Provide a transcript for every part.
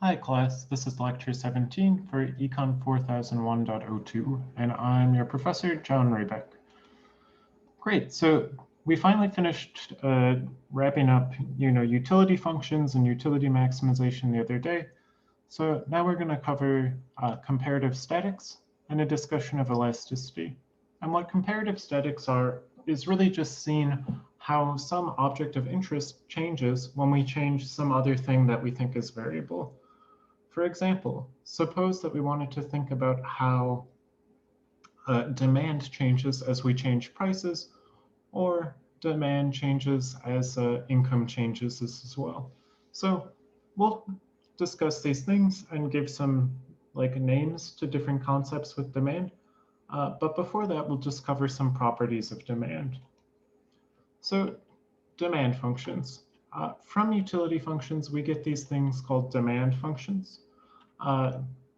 Hi class, this is lecture 17 for Econ 4001.02, and I'm your professor, John Raybeck. Great, so we finally finished wrapping up, utility functions and utility maximization the other day. So now we're going to cover comparative statics and a discussion of elasticity. And what comparative statics are is really just seeing how some object of interest changes when we change some other thing that we think is variable. For example, suppose that we wanted to think about how demand changes as we change prices, or demand changes as income changes as well. So we'll discuss these things and give some names to different concepts with demand. But before that, we'll just cover some properties of demand. So demand functions. From utility functions, we get these things called demand functions.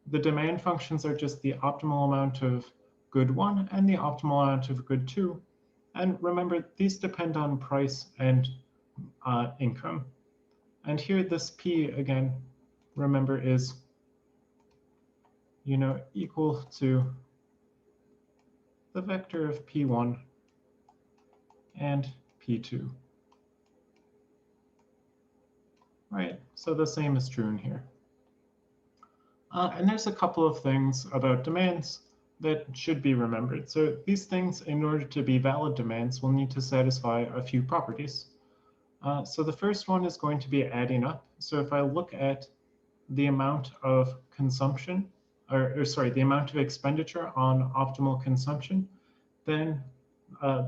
The demand functions are just the optimal amount of good 1 and the optimal amount of good 2. And remember, these depend on price and income. And here this P, again, remember, is equal to the vector of P1 and P2. Right, so the same is true in here. And there's a couple of things about demands that should be remembered. So these things, in order to be valid demands, will need to satisfy a few properties. So the first one is going to be adding up. So if I look at the amount of consumption, the amount of expenditure on optimal consumption, then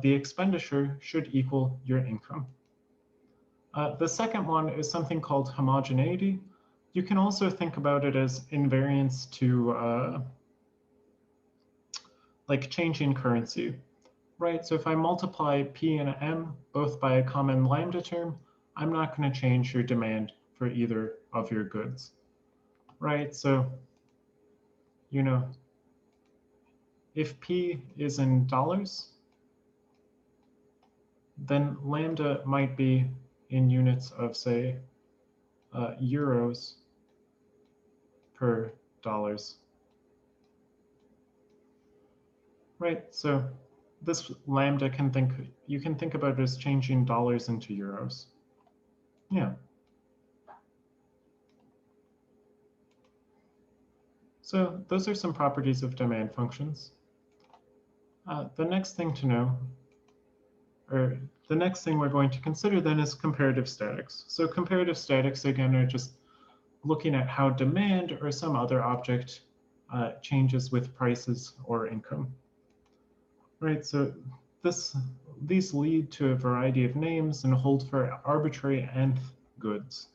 the expenditure should equal your income. The second one is something called homogeneity. You can also think about it as invariance to changing currency, right? So if I multiply P and M both by a common lambda term, I'm not going to change your demand for either of your goods, right? So, if P is in dollars, then lambda might be in units of, say, euros per dollars. Right, so this lambda you can think about it as changing dollars into euros. Yeah. So those are some properties of demand functions. The next thing to know, or the next thing we're going to consider then, is comparative statics. So comparative statics, again, are just looking at how demand or some other object changes with prices or income. Right, so these lead to a variety of names and hold for arbitrary nth goods.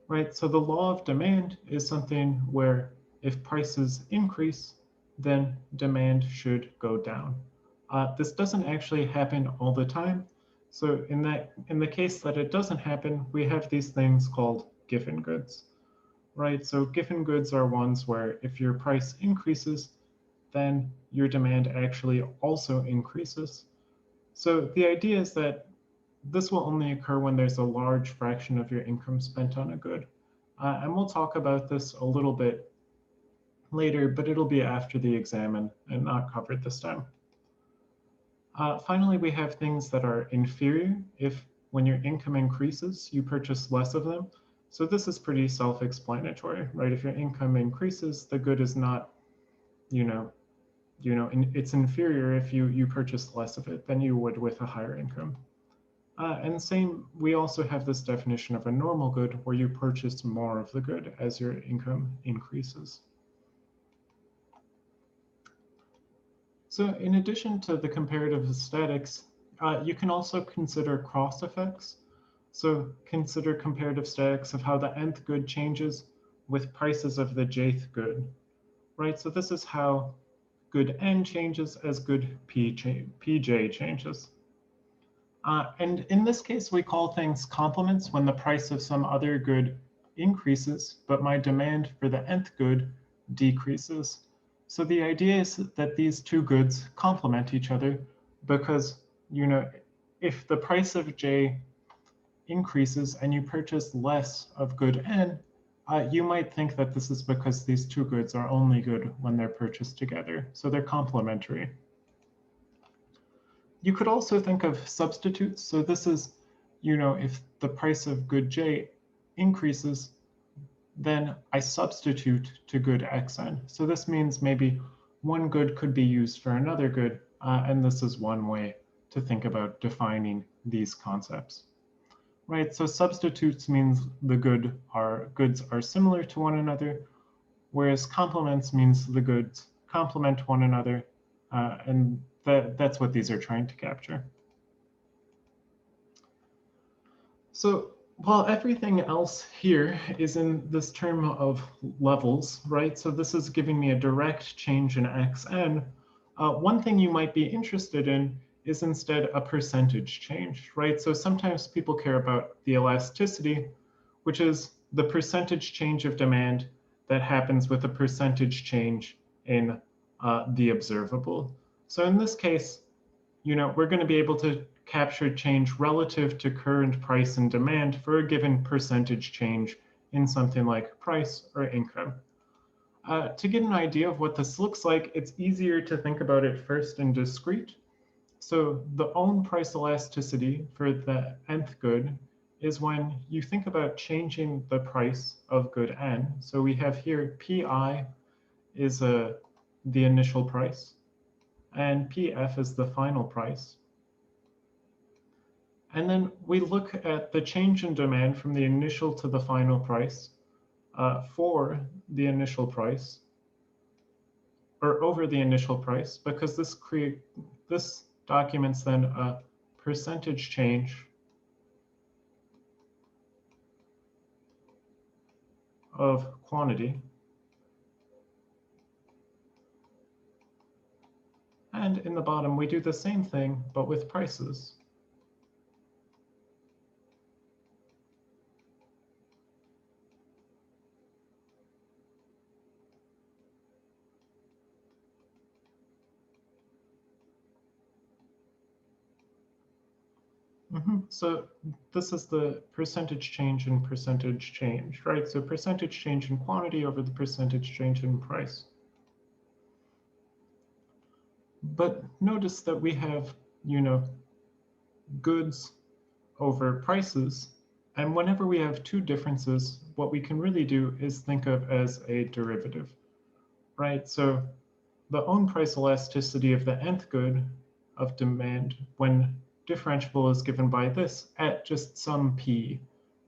Right, so the law of demand is something where if prices increase, then demand should go down. This doesn't actually happen all the time. So in the case that it doesn't happen, we have these things called given goods. Right, so given goods are ones where if your price increases, then your demand actually also increases. So the idea is that this will only occur when there's a large fraction of your income spent on a good. And we'll talk about this a little bit later, but it'll be after the exam and not covered this time. Finally, we have things that are inferior. If when your income increases, you purchase less of them. So this is pretty self-explanatory, right? If your income increases, the good is not, it's inferior if you purchase less of it than you would with a higher income. And same, we also have this definition of a normal good where you purchase more of the good as your income increases. So in addition to the comparative statics, you can also consider cross effects. So consider comparative statics of how the nth good changes with prices of the jth good, right? So this is how good n changes as good pj changes. And in this case, we call things complements when the price of some other good increases, but my demand for the nth good decreases. So the idea is that these two goods complement each other because, if the price of j increases and you purchase less of good n, you might think that this is because these two goods are only good when they're purchased together, so they're complementary. You could also think of substitutes. So this is, if the price of good J increases, then I substitute to good Xn. So this means maybe one good could be used for another good, and this is one way to think about defining these concepts. Right, so substitutes means the goods are similar to one another, whereas complements means the goods complement one another, and that's what these are trying to capture. So while everything else here is in this term of levels, right? So this is giving me a direct change in Xn. One thing you might be interested in is instead a percentage change, right? So sometimes people care about the elasticity, which is the percentage change of demand that happens with a percentage change in the observable. So in this case, we're going to be able to capture change relative to current price and demand for a given percentage change in something like price or income. To get an idea of what this looks like, it's easier to think about it first in discrete. So the own price elasticity for the nth good is when you think about changing the price of good n. So we have here pi is the initial price, and pf is the final price. And then we look at the change in demand from the initial to the final price for the initial price, or over the initial price, because this documents then a percentage change of quantity. And in the bottom, we do the same thing, but with prices. So this is the percentage change in percentage change, right? So percentage change in quantity over the percentage change in price. But notice that we have, goods over prices. And whenever we have two differences, what we can really do is think of as a derivative, right? So the own price elasticity of the nth good of demand when differentiable is given by this at just some p,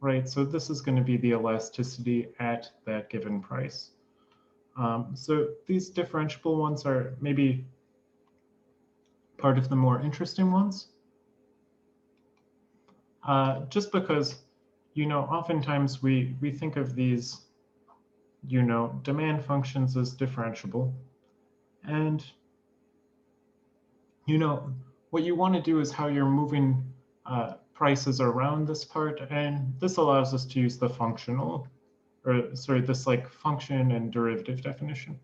right? So this is going to be the elasticity at that given price. So these differentiable ones are maybe part of the more interesting ones. Just because, oftentimes we think of these, demand functions as differentiable. And, what you want to do is how you're moving prices around this part. And this allows us to use the functional, or sorry, this like function and derivative definition.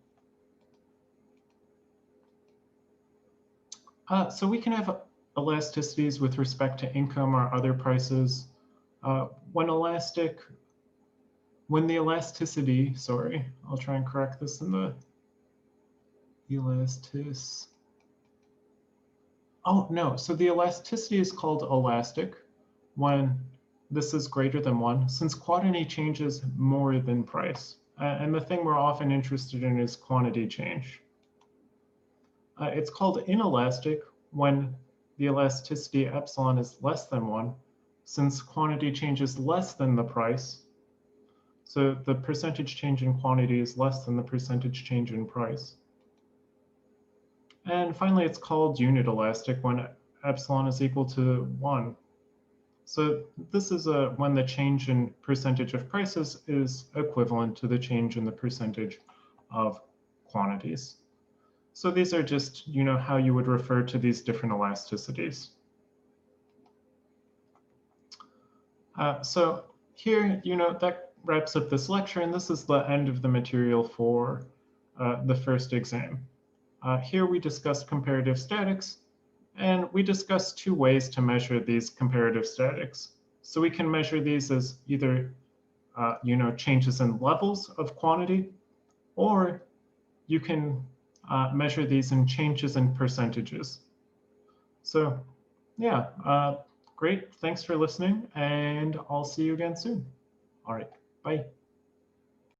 So we can have elasticities with respect to income or other prices. When the elasticity, sorry, I'll try and correct this in the oh no, so the elasticity is called elastic when this is greater than 1, since quantity changes more than price. And the thing we're often interested in is quantity change. It's called inelastic when the elasticity epsilon is less than 1, since quantity changes less than the price. So the percentage change in quantity is less than the percentage change in price. And finally, it's called unit elastic when epsilon is equal to 1. So this is when the change in percentage of prices is equivalent to the change in the percentage of quantities. So these are just, how you would refer to these different elasticities. So here, that wraps up this lecture, and this is the end of the material for the first exam. Here we discussed comparative statics, and we discussed two ways to measure these comparative statics. So we can measure these as either changes in levels of quantity, or you can measure these in changes in percentages. So yeah, great. Thanks for listening, and I'll see you again soon. All right, bye.